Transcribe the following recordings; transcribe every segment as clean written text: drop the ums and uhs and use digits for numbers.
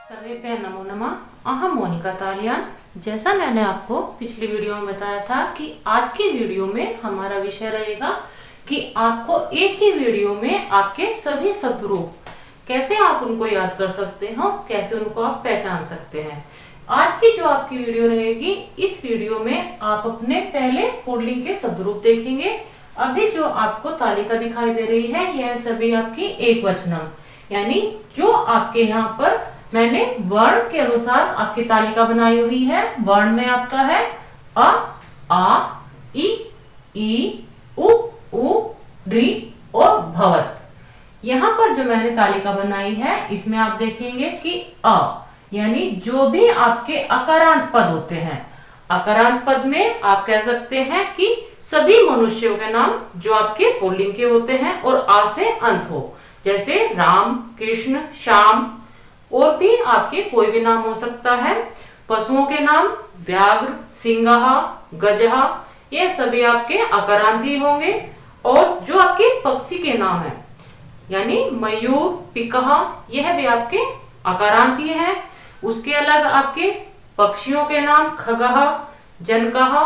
सर्वेभ्यः नमो नमः। अहम मोनिका तालियान। जैसा मैंने आपको पिछली वीडियो में बताया था कि आज की वीडियो में हमारा विषय रहेगा कि आपको एक ही वीडियो में आपके सभी शब्द रूप कैसे आप उनको याद कर सकते हो, कैसे उनको आप पहचान सकते हैं। आज की जो आपकी वीडियो रहेगी, इस वीडियो में आप अपने पहले पुल्लिंग के शब्द रूप देखेंगे। अभी जो आपको तालिका दिखाई दे रही है, यह सभी आपकी एक वचनम, यानी जो आपके यहाँ पर मैंने वर्ण के अनुसार आपकी तालिका बनाई हुई है। वर्ण में आपका है अ, आ, ई, उ, री और भवत। यहाँ पर जो मैंने तालिका बनाई है, इसमें आप देखेंगे कि अ यानी जो भी आपके अकारांत पद होते हैं, अकारांत पद में आप कह सकते हैं कि सभी मनुष्यों के नाम जो आपके पुल्लिंग के होते हैं और आ से अंत हो, जैसे राम, कृष्ण, श्याम, और भी आपके कोई भी नाम हो सकता है। पशुओं के नाम व्याघ्र, सिंह, गजहा, ये सभी आपके अकारांत ही होंगे। और जो आपके पक्षी के नाम है, यानी मयूर, पिकहा, यह भी आपके अकारांत ही है। उसके अलग आपके पक्षियों के नाम खगहा, जनकहा,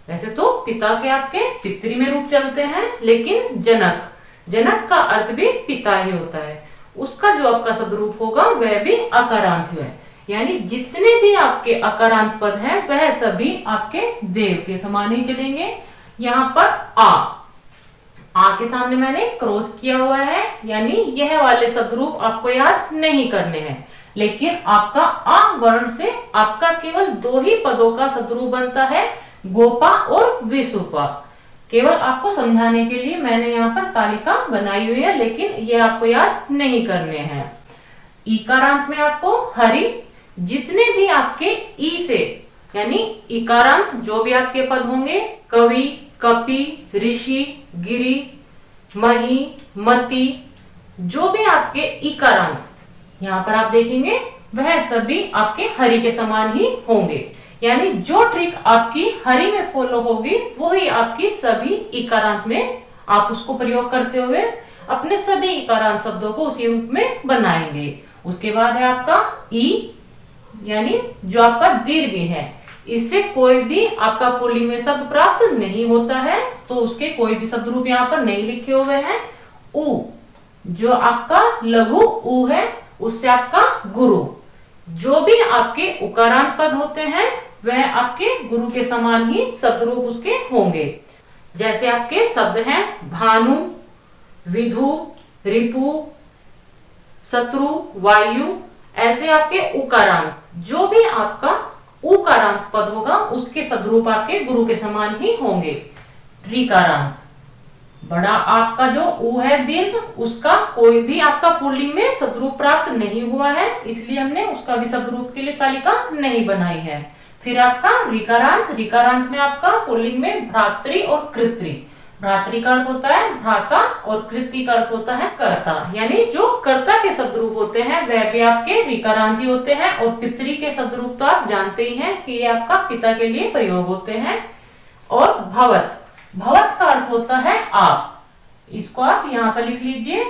वैसे तो पिता के आपके पितृ में रूप चलते हैं, लेकिन जनक का अर्थ भी पिता ही होता है। उसका जो आपका शब्द रूप होगा वह भी अकारांत है। यानी जितने भी आपके अकारांत पद हैं वह सभी आपके देव के समान ही चलेंगे। यहाँ पर आ के सामने मैंने क्रॉस किया हुआ है, यानी यह वाले शब्द रूप आपको याद नहीं करने हैं। लेकिन आपका आ वर्ण से आपका केवल दो ही पदों का शब्द रूप बनता है, गोपा और विशुपा। केवल आपको समझाने के लिए मैंने यहाँ पर तालिका बनाई हुई है, लेकिन ये आपको याद नहीं करने हैं। इकारांत में आपको हरि, जितने भी आपके ई से यानी इकारांत जो भी आपके पद होंगे, कवि, कपि, ऋषि, गिरि, मही, मति, जो भी आपके इकारांत यहाँ पर आप देखेंगे वह सभी आपके हरि के समान ही होंगे। यानी जो ट्रिक आपकी हरि में फॉलो होगी वही आपकी सभी इकारांत में आप उसको प्रयोग करते हुए अपने सभी इकारांत शब्दों को उसी रूप में बनाएंगे। उसके बाद है आपका ई, यानी जो आपका दीर्घ है, इससे कोई भी आपका पुल्लिंग में शब्द प्राप्त नहीं होता है, तो उसके कोई भी शब्द रूप यहाँ पर नहीं लिखे हुए हैं। उ, जो आपका लघु उ है, उससे आपका गुरु, जो भी आपके उकारांत पद होते हैं वह आपके गुरु के समान ही शब्द रूप उसके होंगे। जैसे आपके शब्द हैं भानु, विधु, रिपु, शत्रु, वायु, ऐसे आपके उकारांत जो भी आपका उकारांत पद होगा उसके शब्द रूप आपके गुरु के समान ही होंगे। ऋकारांत, बड़ा आपका जो उ है दीर्घ, उसका कोई भी आपका पुल्लिंग में शब्द रूप प्राप्त नहीं हुआ है, इसलिए हमने उसका भी शब्द रूप के लिए तालिका नहीं बनाई है। फिर आपका ऋकारांत में आपका पुल्लिंग में भ्रातृ और कृतृ। भ्रातृ का अर्थ होता है भ्राता और कृतृ का अर्थ होता है कर्ता, यानी जो कर्ता के शब्द रूप होते हैं वह भी आपके ऋकारांत ही होते हैं। और पितृ के शब्द रूप तो आप जानते ही हैं कि ये आपका पिता के लिए प्रयोग होते हैं। और भवत का अर्थ होता है आप, इसको आप यहां पर लिख लीजिए।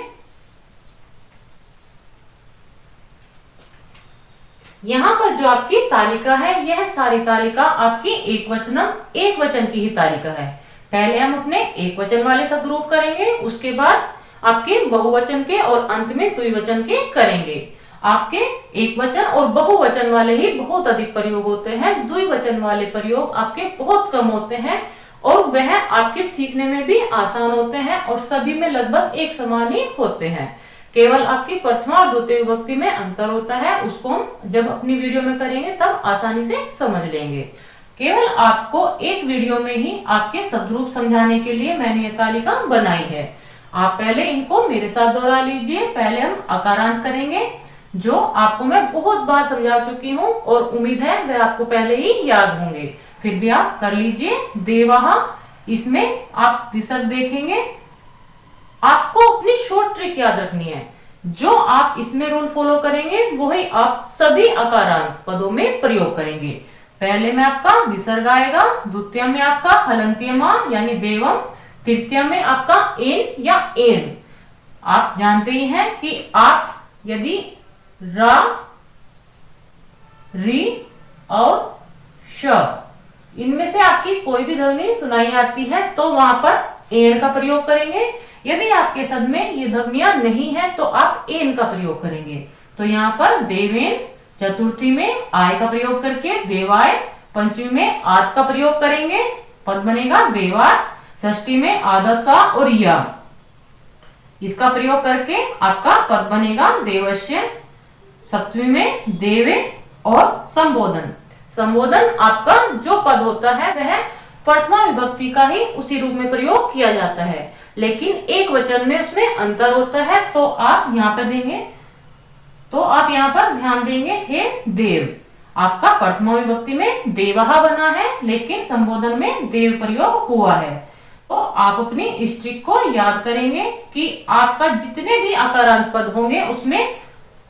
यहाँ पर जो आपकी तालिका है, यह सारी तालिका आपकी एक वचन की ही तालिका है। पहले हम अपने एक वचन वाले शब्द रूप करेंगे, उसके बाद आपके बहुवचन के और अंत में द्विवचन के करेंगे। आपके एक वचन और बहुवचन वाले ही बहुत अधिक प्रयोग होते हैं, द्विवचन वाले प्रयोग आपके बहुत कम होते हैं और वह आपके सीखने में भी आसान होते हैं और सभी में लगभग एक समान ही होते हैं। केवल आपकी प्रथमा और द्वितीय विभक्ति में अंतर होता है, उसको हम जब अपनी वीडियो में करेंगे तब आसानी से समझ लेंगे। केवल आपको एक वीडियो में ही आपके शब्द रूप समझाने के लिए मैंने ये तालिका बनाई है। आप पहले इनको मेरे साथ दोहरा लीजिए। पहले हम अकारांत करेंगे, जो आपको मैं बहुत बार समझा चुकी हूँ और उम्मीद है वह आपको पहले ही याद होंगे, फिर भी आप कर लीजिए। देवहा, इसमें आप विसर्ग देखेंगे। आपको अपनी शॉर्ट ट्रिक याद रखनी है, जो आप इसमें रूल फॉलो करेंगे वही आप सभी अकारांत पदों में प्रयोग करेंगे। पहले में आपका विसर्ग आएगा, द्वितीय में आपका हलंत्यमा यानी देवम, तृतीय में आपका एन या एन। आप जानते ही हैं कि आप यदि रा री और श। इनमें से आपकी कोई भी ध्वनि सुनाई आती है तो वहां पर एण का प्रयोग करेंगे। यदि आपके शब्द में ये ध्वनियां नहीं है तो आप एन का प्रयोग करेंगे। तो यहाँ पर देवेन, चतुर्थी में आय का प्रयोग करके देवाय, पंचमी में आद का प्रयोग करेंगे, पद बनेगा देवार। षष्ठी में आदसा और या, इसका प्रयोग करके आपका पद बनेगा देवस्य। सप्तमी में देवे और संबोधन। संबोधन आपका जो पद होता है वह प्रथमा विभक्ति का ही उसी रूप में प्रयोग किया जाता है, लेकिन एक वचन में उसमें अंतर होता है। तो आप यहाँ पर देंगे, तो आप यहाँ पर ध्यान देंगे हे देव। आपका प्रथमा विभक्ति में देवहा बना है, लेकिन संबोधन में देव प्रयोग हुआ है। तो आप अपनी इस ट्रिक को याद करेंगे कि आपका जितने भी आकारांत पद होंगे उसमें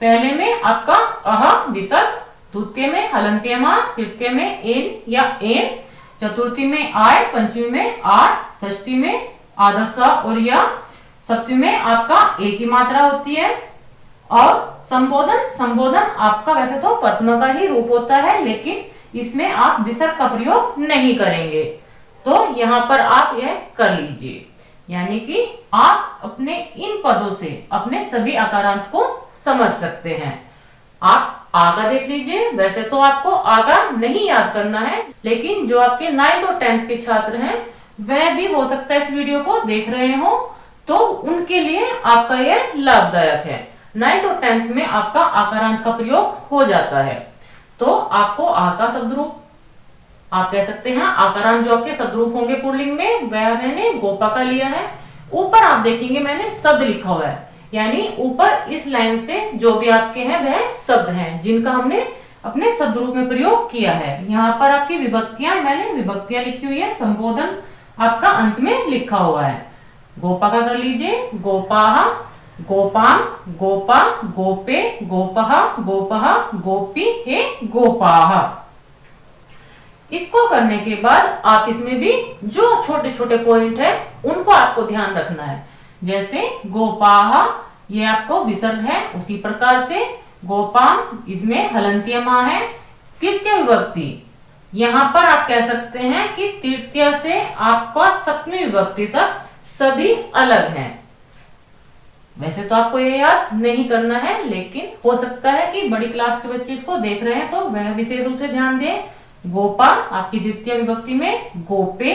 पहले में आपका अह विसर्ग, द्वितीय में हलंत्यमा, तृतीय में एन या एन, चतुर्थी में आय, पंचमी में आर, षष्ठी में आदसा और या, सप्तमी में आपका एक ही मात्रा होती है। और संबोधन आपका वैसे तो प्रथमा का ही रूप होता है, लेकिन इसमें आप विसर्ग का प्रयोग नहीं करेंगे। तो यहाँ पर आप यह कर लीजिए, यानी कि आप अपने इन पदों से अपने सभी आकारांत को समझ सकते हैं। आप आगा देख लीजिए। वैसे तो आपको आगा नहीं याद करना है, लेकिन जो आपके 9th और 10th के छात्र हैं वह भी हो सकता है इस वीडियो को देख रहे हो, तो उनके लिए आपका यह लाभदायक है। 9th और 10th में आपका आकारांत का प्रयोग हो जाता है। तो आपको आ का शब्द रूप आप कह सकते हैं। आकारांत जो आपके शब्द रूप होंगे पुल्लिंग में वह मैंने गोपा का लिया है। ऊपर आप देखेंगे मैंने शब्द लिखा हुआ है, यानी ऊपर इस लाइन से जो भी आपके हैं वह शब्द हैं जिनका हमने अपने शब्द रूप में प्रयोग किया है। यहाँ पर आपकी विभक्तियां, मैंने विभक्तियां लिखी हुई है, संबोधन आपका अंत में लिखा हुआ है। गोपा का कर लीजिए, गोपाह, गोपाम, गोपा, गोपे, गोपहा, गोपहा, गोपी, हे गोपाह। इसको करने के बाद आप इसमें भी जो छोटे छोटे पॉइंट है उनको आपको ध्यान रखना है। जैसे गोपाह ये आपको विसर्ग है, उसी प्रकार से गोपाम इसमें हलंत्यमा है। तृतीय विभक्ति यहाँ पर आप कह सकते हैं कि तृतीय से आपका सप्तमी विभक्ति तक सभी अलग हैं। वैसे तो आपको ये याद नहीं करना है, लेकिन हो सकता है कि बड़ी क्लास के बच्चे इसको देख रहे हैं तो वह विशेष रूप से ध्यान दें। गोपा आपकी द्वितीय विभक्ति में, गोपे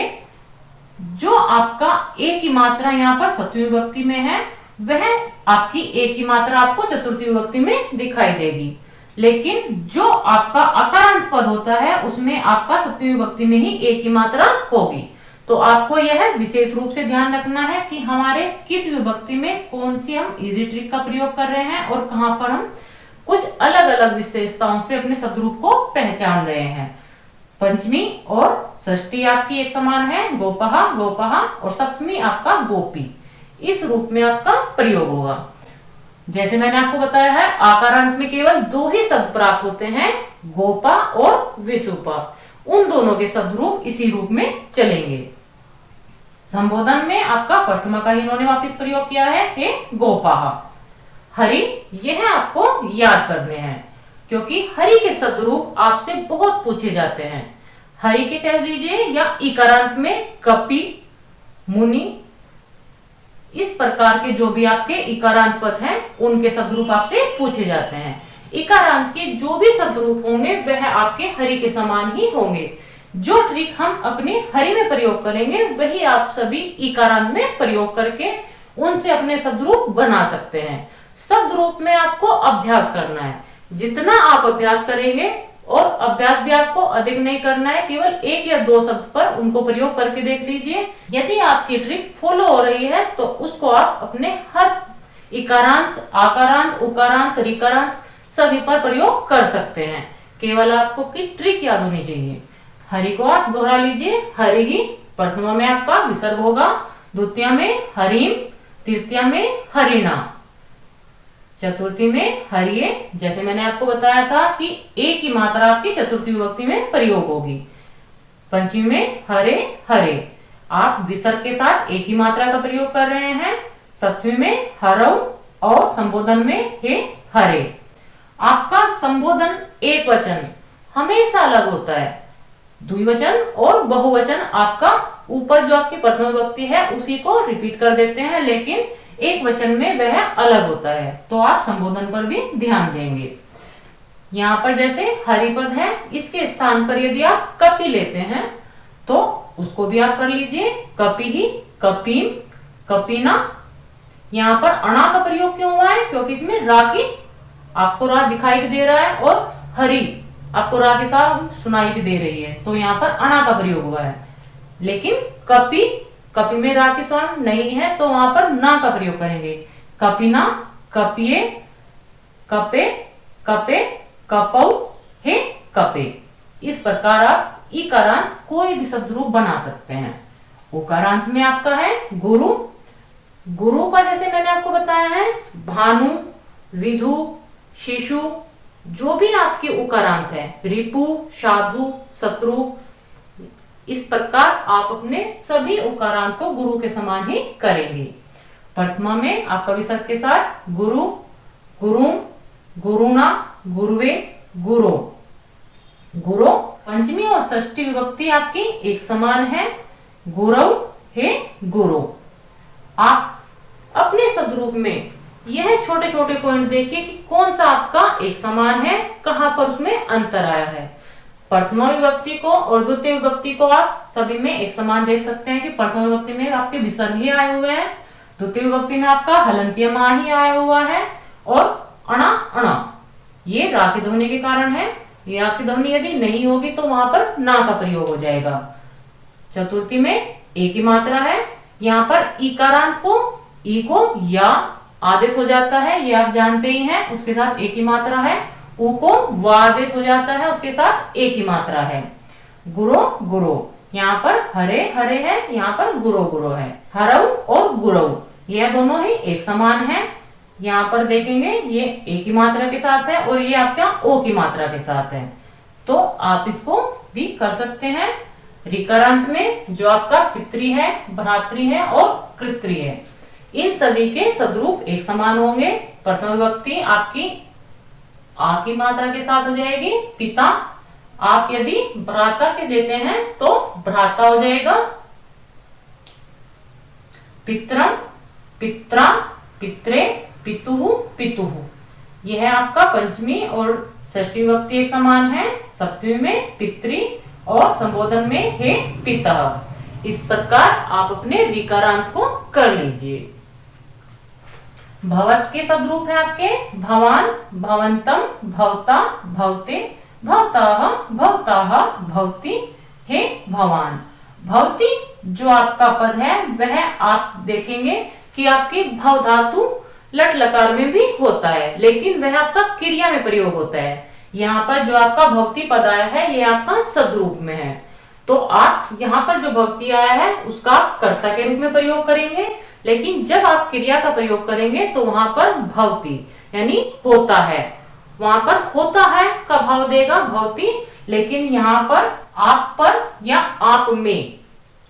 जो आपका एक ही मात्रा यहाँ पर सप्तमी विभक्ति में है वह आपकी एक ही मात्रा आपको चतुर्थी विभक्ति में दिखाई देगी, लेकिन जो आपका अकारांत पद होता है उसमें आपका सप्तमी विभक्ति में ही एक ही मात्रा होगी। तो आपको यह विशेष रूप से ध्यान रखना है कि हमारे किस विभक्ति में कौन सी हम इजी ट्रिक का प्रयोग कर रहे हैं और कहां पर हम कुछ अलग अलग विशेषताओं से अपने शब्द रूप को पहचान रहे हैं। पंचमी और षष्ठी आपकी एक समान है, गोपहा, गोपहा, और सप्तमी आपका गोपी। इस रूप में आपका प्रयोग होगा। जैसे मैंने आपको बताया है आकारांत में केवल 2 ही शब्द प्राप्त होते हैं, गोपा और विशुपा। उन दोनों के शब्द रूप इसी रूप में चलेंगे। संबोधन में आपका प्रथमा का ही इन्होंने वापस प्रयोग किया है, हे गोपाह। हरि यह आपको याद करने हैं, क्योंकि हरि के शब्द रूप आपसे बहुत पूछे जाते हैं। हरि के कह लीजिए या इकारांत में कपि, मुनि, इस प्रकार के जो भी आपके इकारांत पद हैं उनके शब्द रूप आपसे पूछे जाते हैं। इकारांत के जो भी शब्द रूप होंगे वह आपके हरि के समान ही होंगे। जो ट्रिक हम अपने हरि में प्रयोग करेंगे वही आप सभी इकारांत में प्रयोग करके उनसे अपने शब्द रूप बना सकते हैं। शब्द रूप में आपको अभ्यास करना है। जितना आप अभ्यास करेंगे, और अभ्यास भी आपको अधिक नहीं करना है, केवल 1 या 2 शब्द पर उनको प्रयोग करके देख लीजिए। यदि आपकी ट्रिक फॉलो हो रही है तो उसको आप अपने हर इकारांत, आकारांत, उकारांत, रिकारांत सभी पर प्रयोग कर सकते हैं। केवल आपको की ट्रिक याद होनी चाहिए। हरि को आप दोहरा लीजिए, हरि ही। प्रथमा में आपका विसर्ग होगा, द्वितीय में हरिम, तृतीय में हरिणा, चतुर्थी में हरिये। जैसे मैंने आपको बताया था कि एक ही मात्रा आपकी चतुर्थी विभक्ति में प्रयोग होगी। पंचमी में हरे, हरे, आप विसर्ग के साथ एक ही मात्रा का प्रयोग कर रहे हैं। सप्तमी में हरव, और संबोधन में हे, हरे। आपका संबोधन एक वचन हमेशा अलग होता है। द्विवचन और बहुवचन आपका ऊपर जो आपकी प्रथम विभक्ति है उसी को रिपीट कर देते हैं, लेकिन एक वचन में वह अलग होता है। तो आप संबोधन पर भी ध्यान देंगे। यहाँ पर जैसे हरिपद है, इसके स्थान पर यदि आप कपि लेते हैं तो उसको भी आप कर लीजिए कपि ही, कपीम, कपिना। यहाँ पर अणा का प्रयोग क्यों हुआ है? क्योंकि इसमें रा की आपको रा दिखाई भी दे रहा है और हरि आपको रा के साथ सुनाई भी दे रही है, तो यहाँ पर अणा का प्रयोग हुआ है। लेकिन कपि, कपि में रा की स्वर्ण नहीं है तो वहां पर ना का प्रयोग करेंगे। कपिना, कपिए, कपे, कपे, कपौ, हे, कपे। इस प्रकार आप इकारांत कोई भी शब्द रूप बना सकते हैं। उकारांत में आपका है गुरु। गुरु का जैसे मैंने आपको बताया है भानु, विधु, शिशु, जो भी आपके उकारांत है, रिपु, साधु, शत्रु, इस प्रकार आप अपने सभी उकारांत को गुरु के समान ही करेंगे। प्रथमा में आपका विसर्ग के साथ गुरु, गुरु, गुरुणा, गुरुवे, गुरु, गुरु। पंचमी और षष्ठी विभक्ति आपकी एक समान है, गुरव, हे, गुरु। आप अपने शब्द रूप में यह छोटे छोटे पॉइंट देखिए कि कौन सा आपका एक समान है, कहां पर उसमें अंतर आया है। प्रथमा विभक्ति को और द्वितीय विभक्ति को आप सभी में एक समान देख सकते हैं कि प्रथम विभक्ति में आपके विसर्ग ही आए हुए हैं, द्वितीय विभक्ति में आपका हलंत्य मा ही आया हुआ है और अणा, अणा ये रा की ध्वनि के कारण है। रा की ध्वनि यदि नहीं होगी तो वहां पर ना का प्रयोग हो जाएगा। चतुर्थी में एक ही मात्रा है, यहाँ पर इकारांत को ई को या आदेश हो जाता है, ये आप जानते ही हैं, उसके साथ एक ही मात्रा है। उ को व आदेश हो जाता है, उसके साथ एक ही मात्रा है। गुरो, गुरो, यहाँ पर हरे, हरे है, यहाँ पर गुरो, गुरो है। हरऊ और गुरऊ यह दोनों ही एक समान है। यहाँ पर देखेंगे ये एक ही मात्रा के साथ है और ये आपका ओ की मात्रा के साथ है, तो आप इसको भी कर सकते हैं। ऋकारांत में जो आपका पितृ है, भ्रातृ है और कृतृ है, इन सभी के शब्दरूप एक समान होंगे। प्रथम विभक्ति आपकी आ की मात्रा के साथ हो जाएगी, पिता। आप यदि भ्राता के देते हैं तो भ्राता हो जाएगा। पित्रम, पित्रा, पित्रे, पितुहु, पितुहु। यह आपका पंचमी और षष्ठी विभक्ति एक समान है। सप्तमी में पितृ और संबोधन में हे, पिता। इस प्रकार आप अपने ऋकारांत को कर लीजिए। भवत के शब्द रूप है आपके भवान, भवंतम, भवता, भवते, भवताः, भवताः, भवति, हे, भवान। भवति जो आपका पद है वह आप देखेंगे कि आपकी भव धातु लट लकार में भी होता है, लेकिन वह आपका क्रिया में प्रयोग होता है। यहाँ पर जो आपका भक्ति पद आया है ये आपका शब्द रूप में है, तो आप यहाँ पर जो भक्ति आया है उसका आप कर्ता के रूप में प्रयोग करेंगे, लेकिन जब आप क्रिया का प्रयोग करेंगे तो वहां पर भवती यानी होता है, वहां पर होता है का भाव देगा भवती। लेकिन यहाँ पर आप पर या आप में,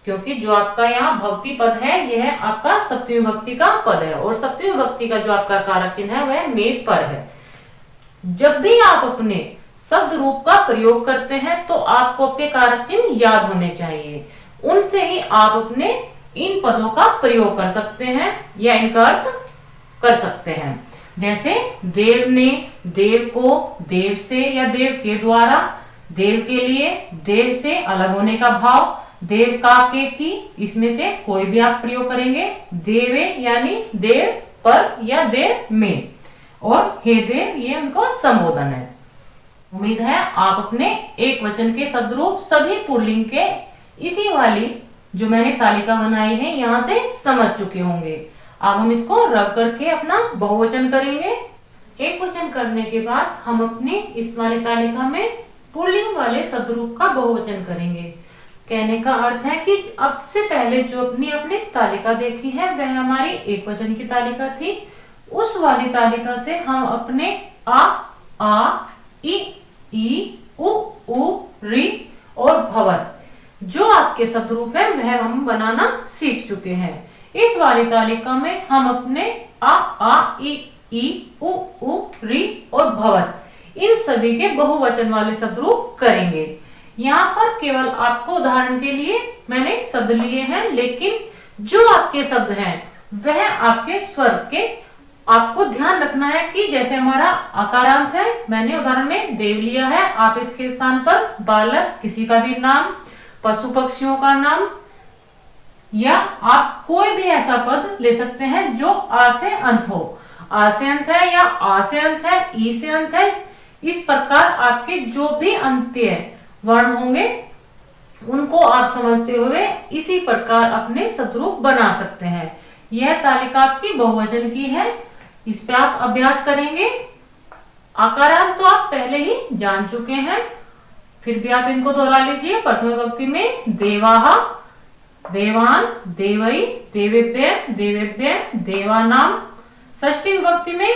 क्योंकि जो आपका यहाँ भक्ति पद है यह आपका सप्तमी विभक्ति का पद है और सप्तमी विभक्ति का जो आपका कारक चिन्ह है वह में पर है। जब भी आप अपने शब्द रूप का प्रयोग करते हैं तो आपको आपके कारक चिन्ह याद होने चाहिए, उनसे ही आप अपने इन पदों का प्रयोग कर सकते हैं या इनका अर्थ कर सकते हैं। जैसे देव ने, देव को, देव से या देव के द्वारा, देव के लिए, देव से अलग होने का भाव, देव का के की, इसमें से कोई भी आप प्रयोग करेंगे। देवे यानी देव पर या देव में, और हे देव ये उनको संबोधन है। उम्मीद है आप अपने एक वचन के शब्द रूप सभी पुल्लिंग के इसी वाली जो मैंने तालिका बनाई है यहाँ से समझ चुके होंगे। अब हम इसको रब करके अपना बहुवचन करेंगे। एक वचन करने के बाद हम अपने इस वाली तालिका में पुल्लिंग वाले शब्द रूप का बहुवचन करेंगे। कहने का अर्थ है कि अब से पहले जो अपनी तालिका देखी है वह हमारी एक वचन की तालिका थी। उस वाली तालिका से हम अपने आ, ई, उ, री और भवत जो आपके शब्द रूप है वह हम बनाना सीख चुके हैं। इस वाली तालिका में हम अपने आ, ई, उ, री और भवत इन सभी के बहुवचन वाले शब्द रूप करेंगे। यहाँ पर केवल आपको उदाहरण के लिए मैंने शब्द लिए हैं, लेकिन जो आपके शब्द हैं वह आपके स्वर के आपको ध्यान रखना है कि जैसे हमारा अकारांत है, मैंने उदाहरण में देव लिया है, आप इसके स्थान पर बालक, किसी का भी नाम, पशु पक्षियों का नाम, या आप कोई भी ऐसा पद ले सकते हैं जो आ से अंत हो। आ से अंत है या आ से अंत है, ई से अंत है, इस प्रकार आपके जो भी अंत्य वर्ण होंगे उनको आप समझते हुए इसी प्रकार अपने शब्द रूप बना सकते हैं। यह तालिका आपकी बहुवचन की है, इस पे आप अभ्यास करेंगे। आकारांत तो आप पहले ही जान चुके हैं, फिर भी आप इनको दोहरा लीजिए। प्रथम विभक्ति में देवाहा, देवान, देवई, देवेभ्य, देवेभ्य, देवानाम। षष्ठी विभक्ति में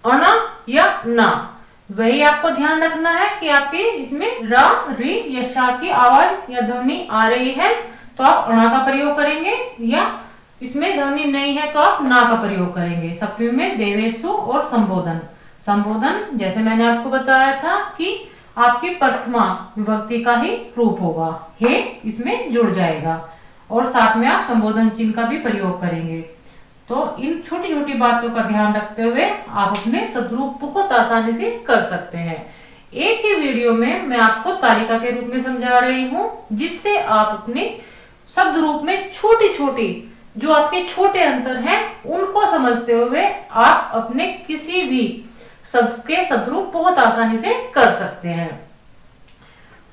अण या न, वही आपको ध्यान रखना है कि आपके इसमें र, रि या शा की आवाज या ध्वनि आ रही है तो आप अणा का प्रयोग करेंगे, या इसमें ध्वनि नहीं है तो आप ना का प्रयोग करेंगे। सप्तमी में देवेशु और संबोधन। संबोधन जैसे मैंने आपको बताया था कि आपकी प्रथमा विभक्ति का ही रूप होगा, हे इसमें जुड़ जाएगा और साथ में आप संबोधन चिन्ह का भी प्रयोग करेंगे। तो इन छोटी छोटी बातों का ध्यान रखते हुए आप अपने शब्द रूप बहुत आसानी से कर सकते हैं। एक ही वीडियो में मैं आपको तालिका के रूप में समझा रही हूँ, जिससे आप अपने शब्द रूप में छोटी छोटी जो आपके छोटे अंतर हैं उनको समझते हुए आप अपने किसी भी शब्द के शब्द रूप बहुत आसानी से कर सकते हैं।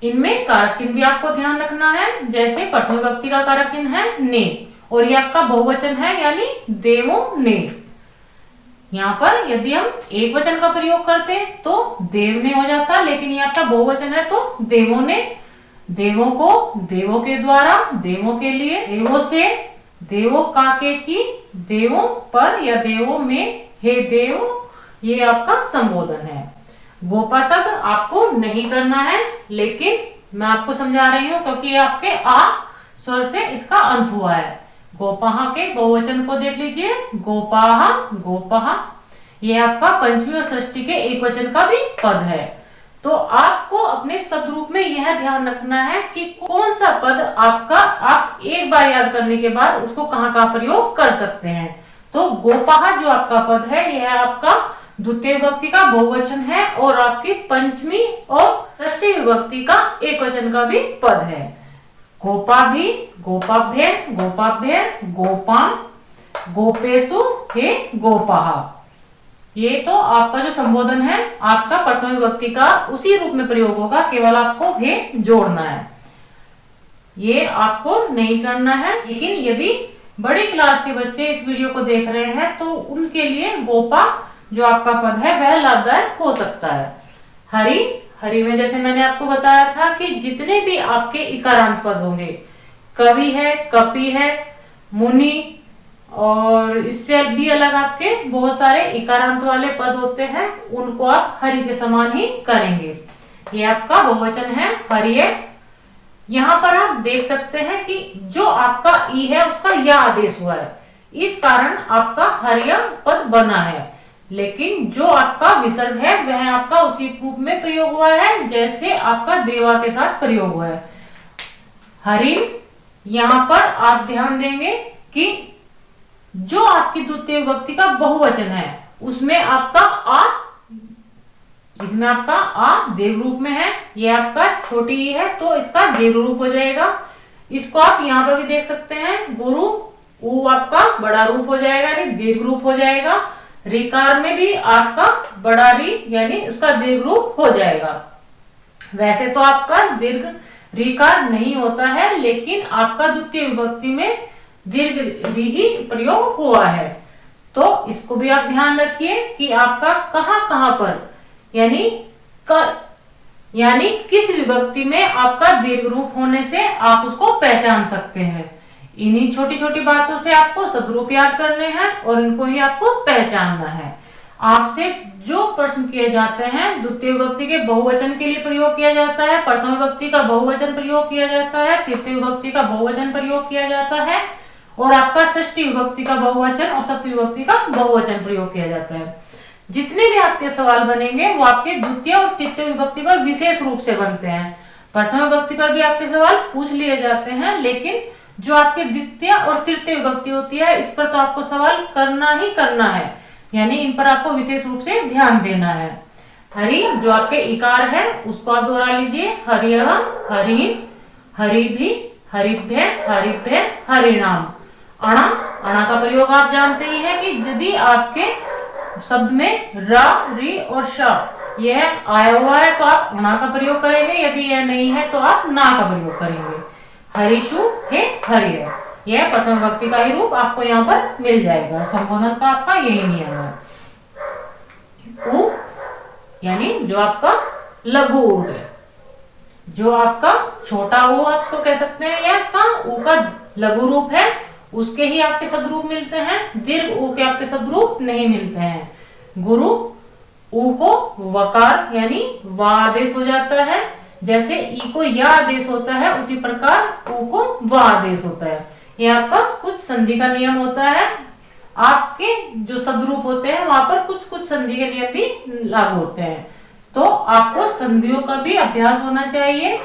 इनमें कारक चिन्ह भी आपको ध्यान रखना है, जैसे प्रथम विभक्ति का कारक चिन्ह है ने, और ये आपका बहुवचन है यानी देवों ने। यहाँ पर यदि हम एक वचन का प्रयोग करते तो देव ने हो जाता, लेकिन ये आपका बहुवचन है तो देवों ने। देवों को, देवों के द्वारा, देवों के लिए, देवों से, देवों काके की, देवों पर या देवों में, हे देव, ये आपका संबोधन है। गोपा शब्द आपको नहीं करना है, लेकिन मैं आपको समझा रही हूँ क्योंकि आपके आ स्वर से इसका अंत हुआ है। गोपाहा के बहुवचन को देख लीजिए, गोपाहा, गोपाहा, ये आपका पंचमी और षष्ठी के एक वचन का भी पद है। तो आपको अपने शब्द रूप में यह ध्यान रखना है कि कौन सा पद आपका, आप एक बार याद करने के बाद उसको कहाँ कहाँ प्रयोग कर सकते हैं। तो गोपाहा जो आपका पद है यह आपका द्वितीय विभक्ति का बहुवचन है और आपकी पंचमी और षष्ठी विभक्ति का एक वचन का भी पद है। गोपा भी, गोपाभ्य, गोपाभ्य, गोपाम, गोपेशु, हे गोपाहा। ये तो आपका जो संबोधन है आपका प्रथम विभक्ति का उसी रूप में प्रयोग होगा, केवल आपको हे जोड़ना है, ये आपको नहीं करना है। लेकिन यदि बड़ी क्लास के बच्चे इस वीडियो को देख रहे हैं तो उनके लिए गोपा जो आपका पद है वह लाभदायक हो सकता है। हरि, हरि में जैसे मैंने आपको बताया था कि जितने भी आपके इकारांत पद होंगे, कवि है, कपि है, मुनि, और इससे भी अलग आपके बहुत सारे इकारांत वाले पद होते हैं, उनको आप हरि के समान ही करेंगे। ये आपका बहुवचन है हरिय। यहाँ पर आप देख सकते हैं कि जो आपका ई है उसका या आदेश हुआ है, इस कारण आपका हरिय पद बना है। लेकिन जो आपका विसर्ग है वह आपका उसी रूप में प्रयोग हुआ है जैसे आपका देवा के साथ प्रयोग हुआ है। हरि, यहाँ पर आप ध्यान देंगे कि जो आपकी द्वितीय विभक्ति का बहुवचन है उसमें आपका आ, इसमें आपका आ देव रूप में है, ये आपका छोटी ई है तो इसका देव रूप हो जाएगा। इसको आप यहाँ पर भी देख सकते हैं, गुरु, ऊ आपका बड़ा रूप हो जाएगा यानी दीर्घ रूप हो जाएगा। रिकार में भी आपका बड़ा री यानी उसका दीर्घ रूप हो जाएगा। वैसे तो आपका दीर्घ रिकार नहीं होता है, लेकिन आपका द्वितीय विभक्ति में दीर्घ री ही प्रयोग हुआ है, तो इसको भी आप ध्यान रखिए कि आपका कहां कहां पर यानी किस विभक्ति में आपका दीर्घ रूप होने से आप उसको पहचान सकते हैं। इन्हीं छोटी छोटी बातों से आपको शब्द रूप याद करने हैं और इनको ही आपको पहचानना है। आपसे जो प्रश्न किए जाते हैं, द्वितीय विभक्ति के बहुवचन के लिए प्रयोग किया जाता है, प्रथम विभक्ति का बहुवचन प्रयोग किया जाता है, तृतीय विभक्ति का बहुवचन प्रयोग किया जाता है, और आपका षष्ठी विभक्ति का बहुवचन और सप्तमी विभक्ति का बहुवचन प्रयोग किया जाता है। जितने भी आपके सवाल बनेंगे वो आपके द्वितीय और तृतीय विभक्ति पर विशेष रूप से बनते हैं। प्रथम विभक्ति पर भी आपके सवाल पूछ लिए जाते हैं, लेकिन जो आपके द्वितीय और तृतीय विभक्ति होती है इस पर तो आपको सवाल करना ही करना है, यानी इन पर आपको विशेष रूप से ध्यान देना है। हरि जो आपके इकार है उसको आप दोहरा लीजिए, हरियः, हरि, हरिभि, हरिभ्य, हरिभ्य, हरिणाम। अणा, अणा का प्रयोग आप जानते ही हैं कि यदि आपके शब्द में र, रि और श यह आया हुआ है तो आप अणा का प्रयोग करेंगे, यदि यह नहीं है तो आप ना का प्रयोग करेंगे। हरिषु हे हरि, यह प्रथम विभक्ति का ही रूप आपको यहाँ पर मिल जाएगा। संबोधन का आपका यही नियम है। उ यानी जो आपका लघु ऊ है, जो आपका छोटा ऊ आप उसको कह सकते हैं, या इसका ऊ का लघु रूप है, उसके ही आपके शब्द रूप मिलते हैं। दीर्घ ऊ के आपके शब्द रूप नहीं मिलते हैं। गुरु, ऊ को वकार यानी वा आदेश हो जाता है, जैसे ई को या आदेश होता है उसी प्रकार ऊ को वा आदेश होता है। ये आपका कुछ संधि का नियम होता है। आपके जो शब्द रूप होते हैं वहां पर कुछ कुछ संधि के नियम भी लागू होते हैं, तो आपको संधियों का भी अभ्यास होना चाहिए।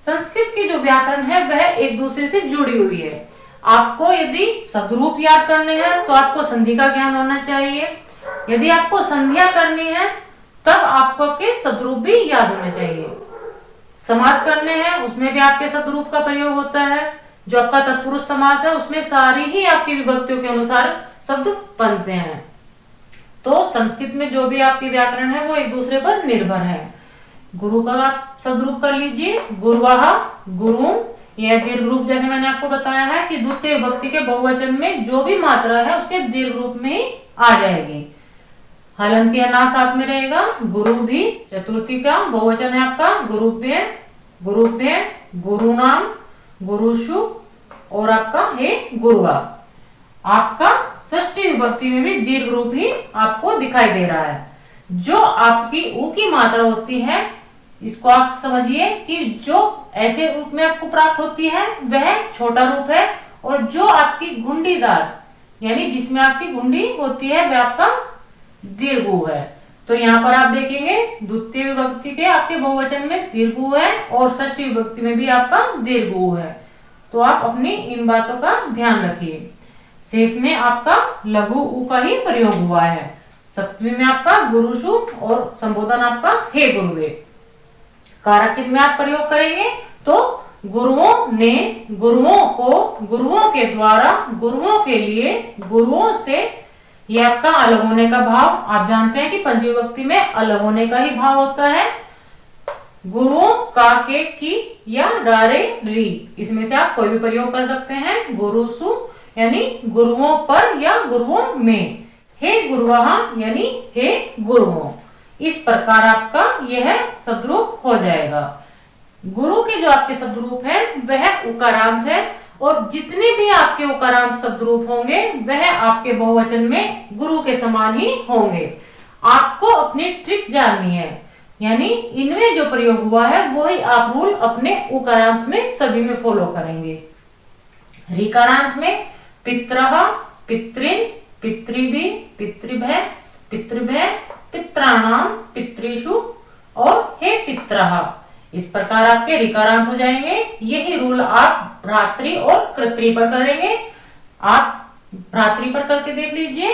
संस्कृत की जो व्याकरण है वह एक दूसरे से जुड़ी हुई है। आपको यदि शब्द रूप याद करने हैं तो आपको संधि का ज्ञान होना चाहिए। यदि आपको संधियां करनी है तब आपको के शब्द रूप भी याद होने चाहिए। समास करने हैं उसमें भी आपके शब्द रूप का प्रयोग होता है। जो आपका तत्पुरुष समास है उसमें सारी ही आपकी विभक्तियों के अनुसार शब्द बनते हैं। तो संस्कृत में जो भी आपकी व्याकरण है वो एक दूसरे पर निर्भर है। गुरु का आप शब्द रूप कर लीजिए, गुरुवाह, गुरु। यह दीर्घ रूप जैसे मैंने आपको बताया है कि द्वितीय विभक्ति के बहुवचन में जो भी मात्रा है उसके दीर्घ रूप में ही आ जाएगी। हलंती नाश आप में रहेगा। गुरु भी चतुर्थी का बहुवचन है आपका, गुरुभ्य, गुरुभ्य, गुरुनाम, गुरुषु और आपका हे गुरुआ। आपका षष्ठी विभक्ति में भी दीर्घ रूप ही आपको दिखाई दे रहा है। जो आपकी ऊ की मात्रा होती है इसको आप समझिए कि जो ऐसे रूप में आपको प्राप्त होती है वह छोटा रूप है, और जो आपकी घुंडीदार यानी जिसमें आपकी घुंडी होती है वह आपका दीर्घ ऊ है। तो यहाँ पर आप देखेंगे द्वितीय विभक्ति के आपके बहुवचन में दीर्घ ऊ है और षष्ठी विभक्ति में भी आपका दीर्घ ऊ है। तो आप अपनी इन बातों का ध्यान रखिए। शेष में आपका लघु ऊ का ही प्रयोग हुआ है। सप्तमी में आपका गुरुषु और संबोधन आपका हे गुरुवे। कारक चिन्ह में आप प्रयोग करेंगे तो गुरुओं ने, गुरुओं को, गुरुओं के द्वारा, गुरुओं के लिए, गुरुओं से, ये आपका अलग होने का भाव। आप जानते हैं कि पंचमी विभक्ति में अलग होने का ही भाव होता है। गुरुओं का, के, की या रारे री, इसमें से आप कोई भी प्रयोग कर सकते हैं। गुरुसु यानी गुरुओं पर या गुरुओं में। हे गुरुवाह यानी हे गुरुओं। इस प्रकार आपका यह शब्द रूप हो जाएगा। गुरु के जो आपके शब्द रूप है वह उकारांत है, और जितने भी आपके उकारांत शब्द रूप होंगे वह आपके बहुवचन में गुरु के समान ही होंगे। आपको अपनी ट्रिक जाननी है, यानी इनमें जो प्रयोग हुआ है वही आप रूल अपने उकारांत में सभी में फॉलो करेंगे। ऋकारांत में पित्रः, पितृन, पितृभि, पितृभ्य, पितृभ्य, पित्राणाम, पितृषु और हे पित्रः। इस प्रकार आपके ऋकारांत हो जाएंगे। यही रूल आप भ्रातृ और कृतृ पर करेंगे। आप भ्रातृ पर करके देख लीजिए।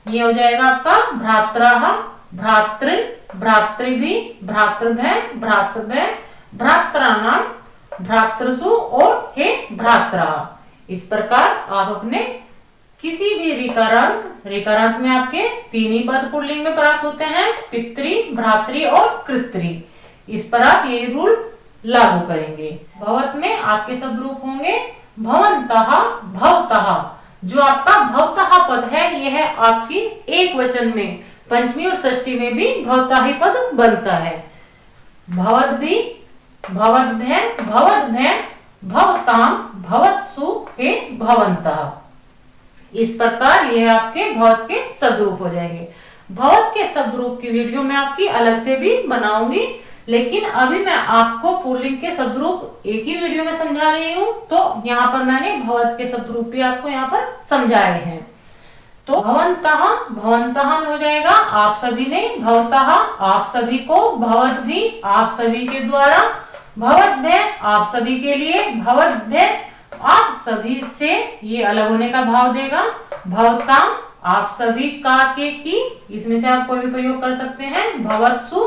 ये हो जाएगा आपका भ्रात्रः, भ्रातृ, भ्रातृभि, भ्रातृभ्य, भ्रातृभ्य, भ्रात्राणाम, भ्रातृसु और हे भ्रात्रः। इस प्रकार आप अपने किसी भी ऋकारांत में आपके तीन ही पद पुल्लिंग में प्राप्त होते हैं, पितृ, भ्रातृ और कृतृ। इस पर आप यही रूल लागू करेंगे। भवत में आपके शब्द रूप होंगे भवन्तः, भवतः। जो आपका भवतः पद है यह आपकी एक वचन में पंचमी और षष्ठी में भी भवतः ही पद बनता है। भवद्भि, भवद्भ्य, भवद्भ्य, भवताम, भवत्सु हे भवन्तः। इस प्रकार यह आपके भवत के शब्द रूप हो जाएंगे। भवत के शब्द रूप की वीडियो मैं आपकी अलग से भी बनाऊंगी, लेकिन अभी मैं आपको पुल्लिंग के शब्द रूप एक ही वीडियो में समझा रही हूँ, तो यहाँ पर मैंने भवत के शब्द रूप भी आपको यहाँ पर समझाए हैं। तो भवन्तः भवन्तः में हो जाएगा आप सभी ने, भवतः आप सभी को, भवद भी आप सभी के द्वारा, भवद्भ्य आप सभी के लिए, भवद्भ्य आप सभी से, ये अलग होने का भाव देगा। भवताम आप सभी का के की, इसमें से आप कोई भी प्रयोग कर सकते हैं। भवत्सु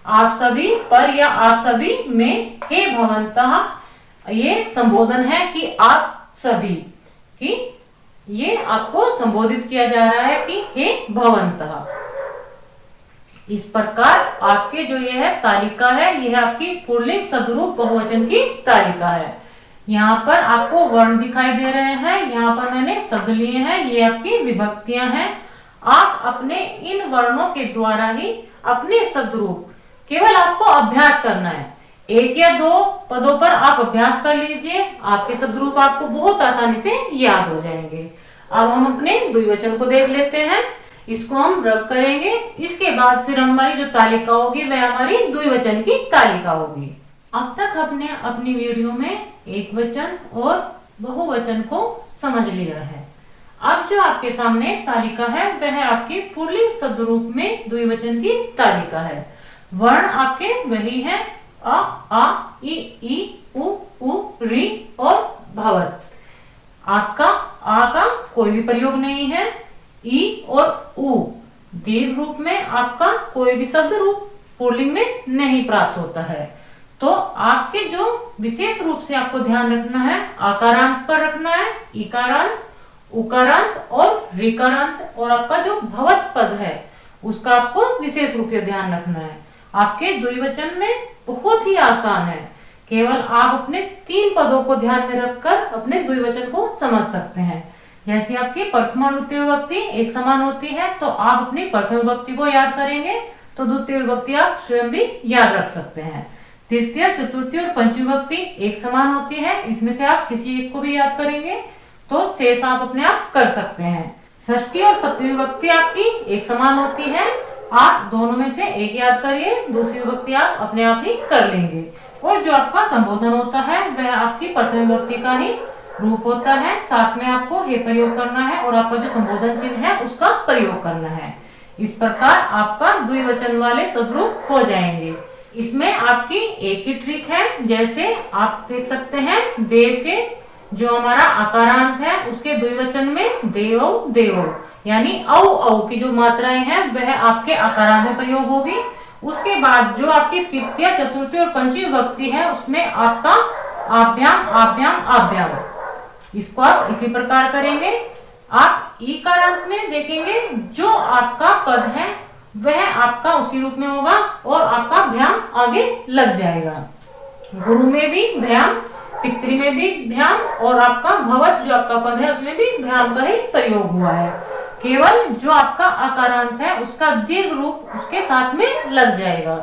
आप सभी पर या आप सभी में, हे भवन्तः ये संबोधन है कि आप सभी की, ये आपको संबोधित किया जा रहा है कि हे भवन्तः। इस प्रकार आपके जो ये है तालिका है, यह आपकी पुल्लिंग सदरूप बहुवचन की तालिका है। यहाँ पर आपको वर्ण दिखाई दे रहे हैं, यहाँ पर मैंने शब्द लिए हैं, ये आपकी विभक्तियां हैं। आप अपने इन वर्णों के द्वारा ही अपने सदरूप केवल आपको अभ्यास करना है। एक या दो पदों पर आप अभ्यास कर लीजिए, आपके सदरूप आपको बहुत आसानी से याद हो जाएंगे। अब हम अपने द्विवचन को देख लेते हैं, इसको हम रब करेंगे। इसके बाद फिर हमारी जो तालिका होगी वह हमारी द्विवचन की तालिका होगी। अब तक हमने अपनी वीडियो में एक वचन और बहुवचन को समझ लिया है। अब जो आपके सामने तालिका है वह आपकी पुल्लिंग सदरूप में द्विवचन की तालिका है। वर्ण आपके वही है, अ, आ, ई, उ, री और भवत। आपका आ का कोई भी प्रयोग नहीं है। ई और उ दीर्घ रूप में आपका कोई भी शब्द रूप पुल्लिंग में नहीं प्राप्त होता है। तो आपके जो विशेष रूप से आपको ध्यान रखना है, आकारांत पर रखना है, इकारांत, उकारांत और ऋकारांत, और आपका जो भवत पद है उसका आपको विशेष रूप से ध्यान रखना है। आपके द्विवचन में बहुत ही आसान है, केवल आप अपने 3 पदों को ध्यान में रखकर अपने द्विवचन को समझ सकते हैं। जैसे आपकी प्रथम और द्वितीय विभक्ति एक समान होती है, तो आप अपनी प्रथम विभक्ति को याद करेंगे तो द्वितीय विभक्ति आप स्वयं भी याद रख सकते हैं। तृतीय, चतुर्थी और पंचमी विभक्ति एक समान होती है, इसमें से आप किसी एक को भी याद करेंगे तो शेष आप अपने आप कर सकते हैं। षष्ठी और सप्तमी विभक्ति आपकी एक समान होती है, आप दोनों में से एक याद करिए, दूसरी विभक्ति आप अपने आप ही कर लेंगे। और जो आपका संबोधन होता है वह आपकी प्रथम विभक्ति का ही रूप होता है, साथ में आपको हे प्रयोग करना है और आपका जो संबोधन चिन्ह है उसका प्रयोग करना है। इस प्रकार आपका द्विवचन वाले सदरूप हो जाएंगे। इसमें आपकी एक ही ट्रिक है, जैसे आप देख सकते हैं देव के जो हमारा आकारांत है उसके द्विवचन में देवो देवो, यानी औ औ की जो मात्राएं हैं वह आपके आकारांत में प्रयोग होगी। उसके बाद जो आपकी तृतीय, चतुर्थी और पंचमी विभक्ति है उसमें आपका आभ्याम आभ्याम आभ्याम, इसको आप इसी प्रकार करेंगे। आप ईकारांत में देखेंगे जो आपका पद है वह आपका उसी रूप में होगा और आपका भ्याम आगे लग जाएगा। गुरु में भी भ्याम, पितृ में भी भ्याम और आपका भवत जो आपका पद है उसमें भी भ्याम का ही प्रयोग हुआ है। केवल जो आपका आकारांत है उसका दीर्घ रूप उसके साथ में लग जाएगा।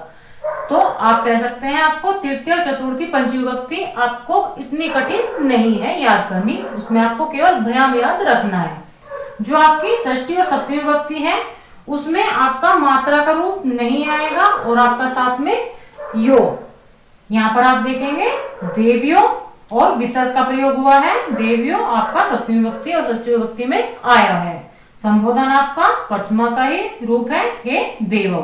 तो आप कह सकते हैं आपको तृतीय और चतुर्थी पंचमी विभक्ति आपको इतनी कठिन नहीं है याद करनी, उसमें आपको केवल भ्याम याद रखना है। जो आपकी षष्ठी और सप्तमी विभक्ति है उसमें आपका मात्रा का रूप नहीं आएगा और आपका साथ में यो, यहाँ पर आप देखेंगे देव्यो और विसर्ग का प्रयोग हुआ है। देव्यो आपका सप्तमी विभक्ति और षष्ठी विभक्ति में आया है। संबोधन आपका प्रथमा का ही रूप है, हे देवो।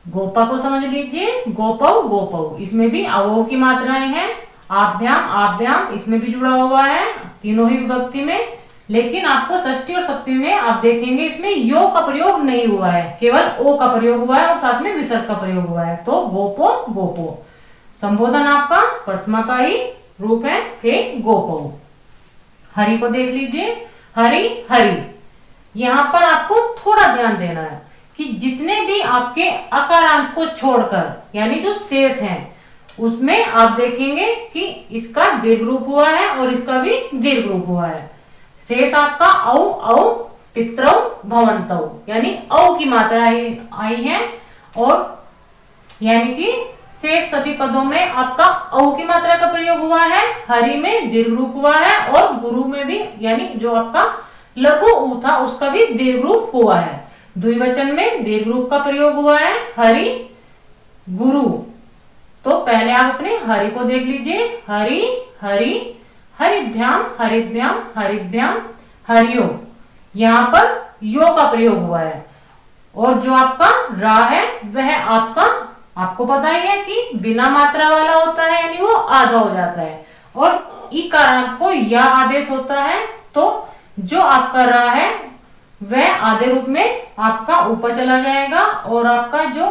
गोपा को समझ लीजिए, गोपौ गोपौ, इसमें भी अवो की मात्राएं हैं। आभ्याम आभ्याम इसमें भी जुड़ा हुआ है तीनों ही विभक्ति में, लेकिन आपको षष्ठी और सप्तमी में आप देखेंगे इसमें यो का प्रयोग नहीं हुआ है, केवल ओ का प्रयोग हुआ है और साथ में विसर्ग का प्रयोग हुआ है। तो गोपो गोपो, संबोधन आपका प्रथमा का ही रूप है, हे गोपो। हरि को देख लीजिए, हरि हरि, यहाँ पर आपको थोड़ा ध्यान देना है कि जितने भी आपके अकारांत को छोड़कर यानी जो शेष हैं उसमें आप देखेंगे कि इसका दीर्घ रूप हुआ है और इसका भी दीर्घ रूप हुआ है। शेष आपका औ औ पितरौ भवन्तौ, यानी औ की मात्रा आई है और यानी कि शेष सभी पदों में आपका औ की मात्रा का प्रयोग हुआ है। हरि में दीर्घ रूप हुआ है और गुरु में भी यानी जो आपका लघु ऊ था उसका भी दीर्घ रूप हुआ है। द्विवचन में दीर्घ रूप का प्रयोग हुआ है, हरि गुरु। तो पहले आप अपने हरि को देख लीजिए, हरि हरि, हरिभ्याम हरिभ्याम हरिभ्याम, हरियो यहाँ पर यो का प्रयोग हुआ है। और जो आपका रा है वह आपको पता ही है कि बिना मात्रा वाला होता है, यानी वो आधा हो जाता है। और इकारांत को या आदेश होता है, तो जो आपका रा है वह आधे रूप में आपका ऊपर चला जाएगा और आपका जो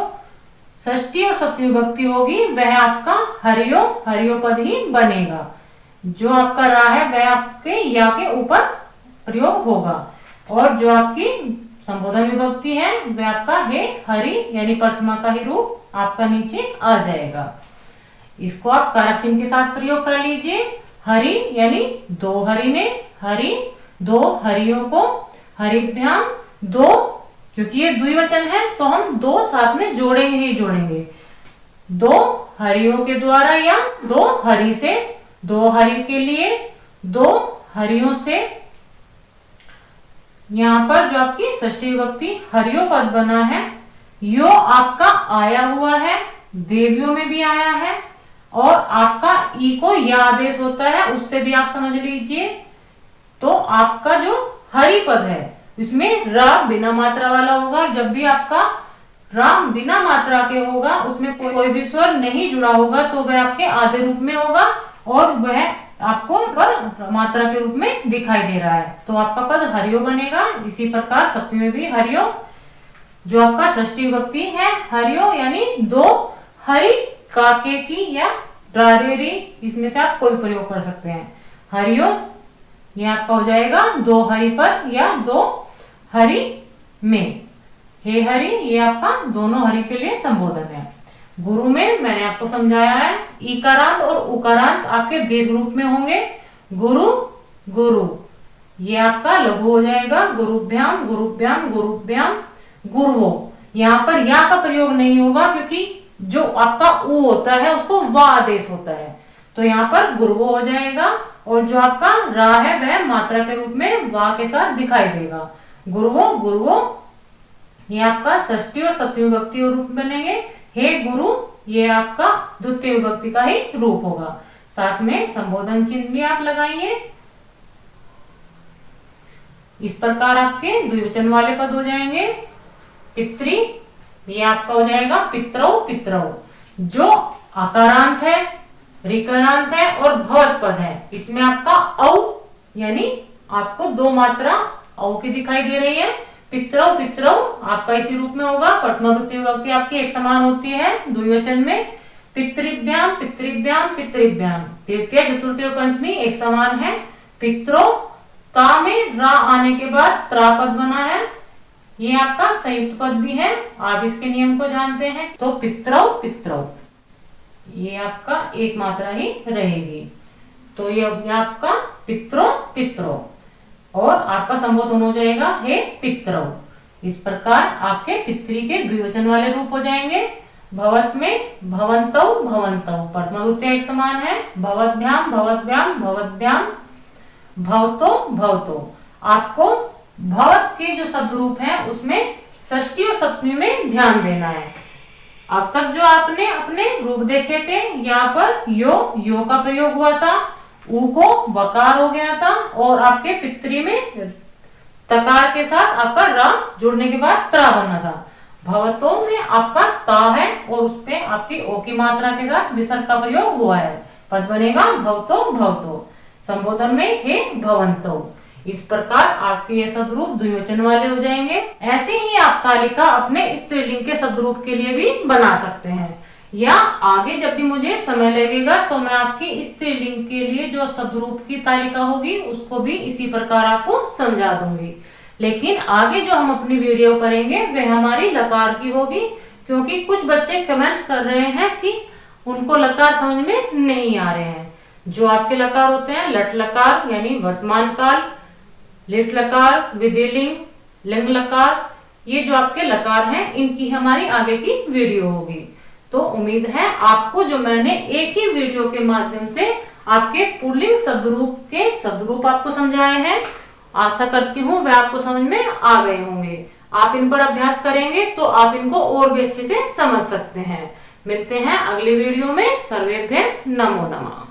षष्ठी और सप्तमी विभक्ति होगी वह आपका हरियो पद ही बनेगा। जो आपका रा है वह आपके या के ऊपर प्रयोग होगा और जो आपकी संबोधन विभक्ति है वह आपका हे हरि यानी प्रथमा का ही रूप आपका नीचे आ जाएगा। इसको आप कारक चिन्ह के साथ प्रयोग कर लीजिए। हरि यानी दो हरि ने, हरि दो हरियों को, हरिभ्याम दो, क्योंकि ये द्विवचन है तो हम दो साथ में जोड़ेंगे ही जोड़ेंगे। दो हरियों के द्वारा या दो हरि से, दो हरि के लिए दो हरियों से। यहाँ पर जो आपकी षष्ठी विभक्ति हरियो पद बना है, यो आपका आया हुआ है, देवियों में भी आया है और आपका ई को या आदेश होता है, उससे भी आप समझ लीजिए। तो आपका जो हरि पद है इसमें रा बिना मात्रा वाला होगा। जब भी आपका राम बिना मात्रा के होगा, उसमें कोई भी स्वर नहीं जुड़ा होगा, तो वह आपके आधे रूप में होगा और वह आपको पर मात्रा के रूप में दिखाई दे रहा है, तो आपका पद हरियो बनेगा। इसी प्रकार सप्तमी में भी हरियो, जो आपका षष्ठी विभक्ति है हरियो यानी दो हरि काके की या ड्रारेरी, इसमें से आप कोई प्रयोग कर सकते हैं। हरियो ये आपका हो जाएगा दो हरि पर या दो हरि में। हे हरि ये आपका दोनों हरि के लिए संबोधन है। गुरु में मैंने आपको समझाया है, इकारांत और उकारांत आपके दीर्घ रूप में होंगे। गुरु गुरु ये आपका लघु हो जाएगा। गुरुभ्याम गुरुभ्याम गुरुभ्याम गुरुवो, यहाँ पर या का प्रयोग नहीं होगा क्योंकि जो आपका उ होता है उसको वा आदेश होता है, तो यहाँ पर गुरुवो हो जाएगा। और जो आपका रा है वह मात्रा के रूप में वा के साथ दिखाई देगा। गुरुवो गुरुवो ये आपका षष्ठी और सप्तमी विभक्ति रूप बनेंगे। हे गुरु ये आपका द्वितीय विभक्ति का ही रूप होगा। साथ में संबोधन चिन्ह भी आप लगाइए। इस प्रकार आपके द्विवचन वाले पद हो जाएंगे। पितृ ये आपका हो जाएगा पितरौ पितरौ। जो आकारांत है, ऋकारांत है और भवत पद है, इसमें आपका औ यानी आपको दो मात्रा औ की दिखाई दे रही है। पितरौ पितरौ आपका इसी रूप में होगा। प्रथमा द्वितीय विभक्ति आपकी एक समान होती है द्विवचन में। पितृभ्याम पितृभ्याम पितृभ्याम, तृतीय चतुर्थी और पंचमी एक समान है। पितरो ता में रा आने के बाद त्रा पद बना है, ये आपका संयुक्त पद भी है, आप इसके नियम को जानते हैं। तो पितरौ पितरौ ये आपका एक मात्रा ही रहेगी, तो ये आपका पितरो पितरो और आपका संबोधन हो जाएगा हे पितरो। इस प्रकार आपके पितृ के द्विवचन वाले रूप हो जाएंगे। भवत में भवंतौ भवंतौ, प्रथमा द्वितीय एक समान है। भवद्भ्याम भवद्भ्याम भवद्भ्याम भवतो भवतो। आपको भवत के जो शब्द रूप है उसमें षष्ठी और सप्तमी में ध्यान देना है। अब तक जो आपने अपने रूप देखे थे, यहाँ पर यो का प्रयोग हुआ था, ऊ को वकार हो गया था और आपके पितृ में तकार के साथ आपका रा जुड़ने के बाद त्रा बनना था। भवतों में आपका ता है और उसपे आपकी ओ की मात्रा के साथ विसर्ग का प्रयोग हुआ है, पद बनेगा भवतो भवतो। संबोधन में हे भवंतो। इस प्रकार आपके ये शब्द रूप द्विवचन वाले हो जाएंगे। ऐसे ही आप तालिका अपने स्त्रीलिंग के शब्द रूप के लिए भी बना सकते हैं, या आगे जब भी मुझे समय लगेगा तो मैं आपकी स्त्रीलिंग के लिए जो शब्द रूप की तालिका होगी उसको भी इसी प्रकार आपको समझा दूंगी। लेकिन आगे जो हम अपनी वीडियो करेंगे वह हमारी लकार की होगी, क्योंकि कुछ बच्चे कमेंट्स कर रहे हैं कि उनको लकार समझ में नहीं आ रहे हैं। जो आपके लकार होते हैं लट लकार यानी वर्तमान काल, लिट लकार, विधिलिंग, लिंग लकार, ये जो आपके लकार हैं इनकी हमारी आगे की वीडियो होगी। तो उम्मीद है आपको जो मैंने एक ही वीडियो के माध्यम से आपके पुल्लिंग शब्दरूप के शब्दरूप आपको समझाए हैं, आशा करती हूँ वे आपको समझ में आ गए होंगे। आप इन पर अभ्यास करेंगे तो आप इनको और भी अच्छे से समझ सकते हैं। मिलते हैं अगली वीडियो में। सर्वेभ्यः नमो नमः।